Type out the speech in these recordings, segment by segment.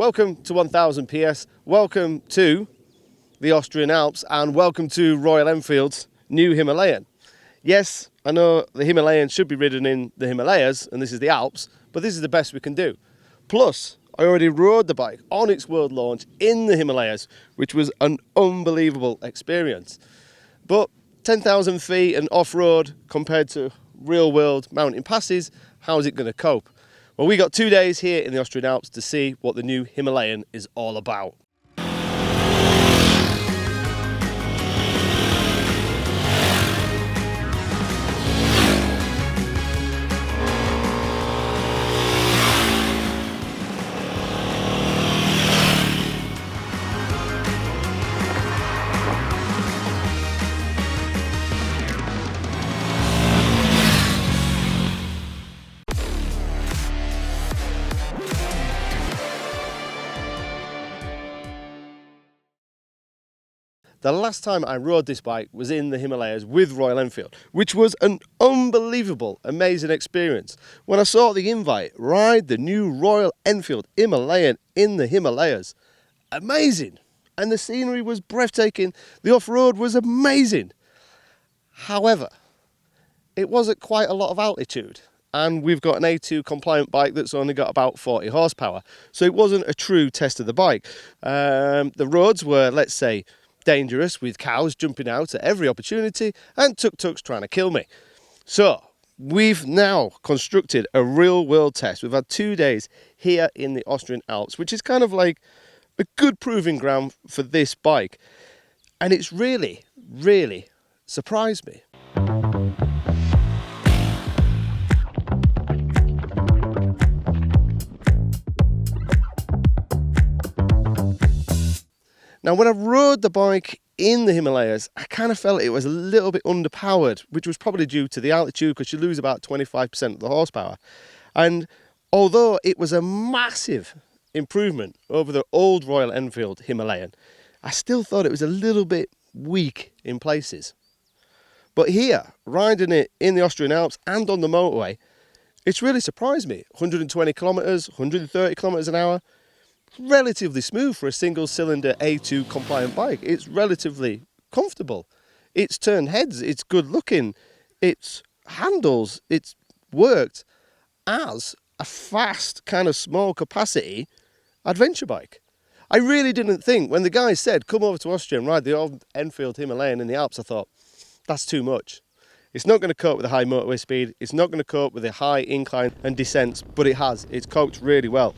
Welcome to 1000 PS, welcome to the Austrian Alps, and welcome to Royal Enfield's new Himalayan. Yes, I know the Himalayan should be ridden in the Himalayas, and this is the Alps, but this is the best we can do. Plus, I already rode the bike on its world launch in the Himalayas, which was an unbelievable experience. But 10,000 feet and off-road compared to real-world mountain passes, how is it going to cope? Well, we got 2 days here in the Austrian Alps to see what the new Himalayan is all about. The last time I rode this bike was in the Himalayas with Royal Enfield, which was an unbelievable, amazing experience. When I saw the invite, ride the new Royal Enfield Himalayan in the Himalayas. Amazing! And the scenery was breathtaking, the off-road was amazing. However, it was at quite a lot of altitude, and we've got an A2 compliant bike that's only got about 40 horsepower, so it wasn't a true test of the bike. The roads were, let's say, dangerous, with cows jumping out at every opportunity and tuk-tuks trying to kill me. So we've now constructed a real world test. We've had 2 days here in the Austrian Alps, which is kind of like a good proving ground for this bike, and it's really surprised me. Now, when I rode the bike in the Himalayas, I kind of felt it was a little bit underpowered, which was probably due to the altitude, because you lose about 25% of the horsepower. And although it was a massive improvement over the old Royal Enfield Himalayan, I still thought it was a little bit weak in places. But here, riding it in the Austrian Alps and on the motorway, it's really surprised me. 120 kilometres, 130 kilometres an hour. Relatively smooth for a single cylinder A2 compliant bike. It's relatively comfortable. It's turned heads, it's good looking, it's handles, it's worked as a fast kind of small capacity adventure bike. I really didn't think, when the guy said come over to Austria and ride the old Enfield Himalayan in the Alps, I thought that's too much. It's not going to cope with the high motorway speed, it's not going to cope with the high incline and descents, but it has. It's coped really well.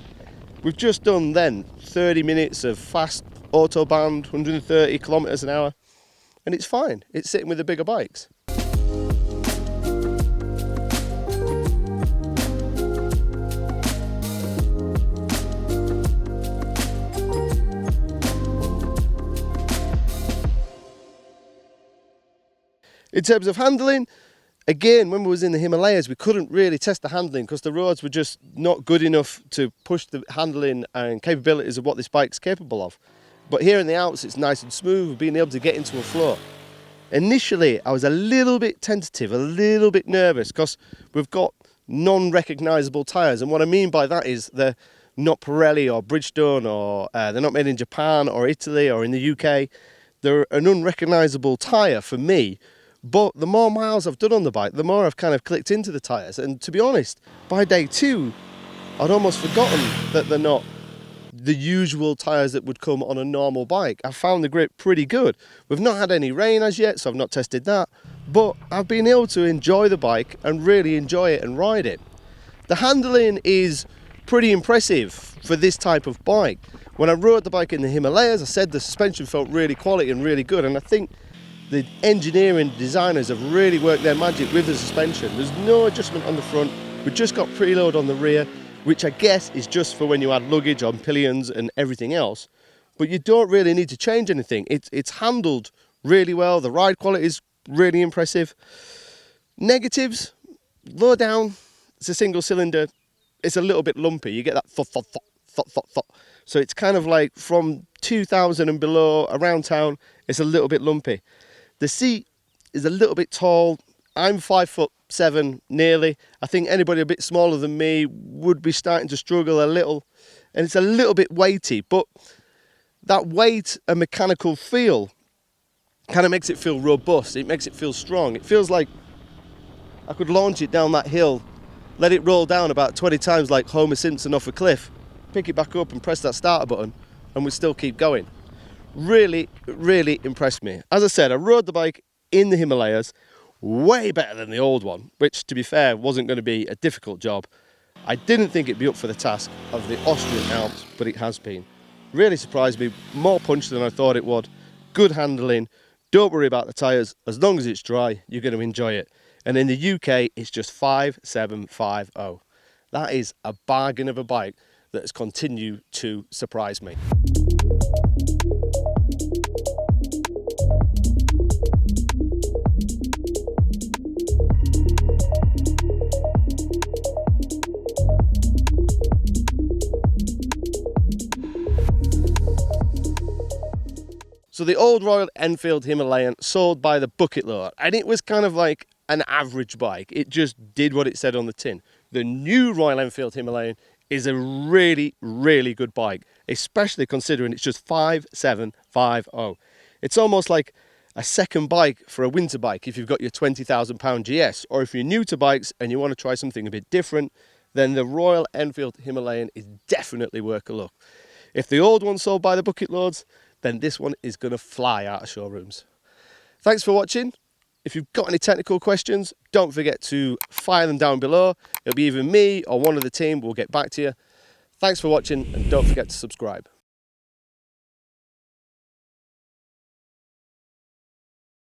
We've just done then 30 minutes of fast autobahn, 130 kilometres an hour, and it's fine. It's sitting with the bigger bikes. In terms of handling, again, when we was in the Himalayas, we couldn't really test the handling because the roads were just not good enough to push the handling and capabilities of what this bike's capable of. But here in the Alps, it's nice and smooth, we've been able to get into a flow. Initially, I was a little bit tentative, a little bit nervous, because we've got non-recognisable tyres. And what I mean by that is they're not Pirelli or Bridgestone, or they're not made in Japan or Italy or in the UK. They're an unrecognisable tyre for me. But the more miles I've done on the bike, the more I've kind of clicked into the tyres. And to be honest, by day 2, I'd almost forgotten that they're not the usual tyres that would come on a normal bike. I found the grip pretty good. We've not had any rain as yet, so I've not tested that. But I've been able to enjoy the bike and really enjoy it and ride it. The handling is pretty impressive for this type of bike. When I rode the bike in the Himalayas, I said the suspension felt really quality and really good. And I think the engineering designers have really worked their magic with the suspension. There's no adjustment on the front. We've just got preload on the rear, which I guess is just for when you add luggage on pillions and everything else. But you don't really need to change anything. It's handled really well. The ride quality is really impressive. Negatives, low down, it's a single cylinder. It's a little bit lumpy. You get that thud, thud, thud, thud, thud, thud. So it's kind of like from 2,000 and below around town, it's a little bit lumpy. The seat is a little bit tall. I'm 5'7" nearly. I think anybody a bit smaller than me would be starting to struggle a little. and it's a little bit weighty, but that weight and mechanical feel kind of makes it feel robust. It makes it feel strong. It feels like I could launch it down that hill, let it roll down about 20 times like Homer Simpson off a cliff, pick it back up and press that starter button, and we'd still keep going. Really, really impressed me. As I said, I rode the bike in the Himalayas, way better than the old one, which, to be fair, wasn't going to be a difficult job. I didn't think it'd be up for the task of the Austrian Alps, but it has been. Really surprised me, more punch than I thought it would. Good handling, don't worry about the tyres, as long as it's dry, you're going to enjoy it. And in the UK, it's just 5750. That is a bargain of a bike that has continued to surprise me. So the old Royal Enfield Himalayan sold by the bucket load, and it was kind of like an average bike. It just did what it said on the tin. The new Royal Enfield Himalayan is a really, really good bike, especially considering it's just 5750. It's almost like a second bike for a winter bike if you've got your £20,000 GS, or if you're new to bikes and you want to try something a bit different, then the Royal Enfield Himalayan is definitely worth a look. If the old one sold by the bucket loads, then this one is going to fly out of showrooms. Thanks for watching. If you've got any technical questions, don't forget to fire them down below. It'll be either me or one of the team will get back to you. Thanks for watching, and don't forget to subscribe.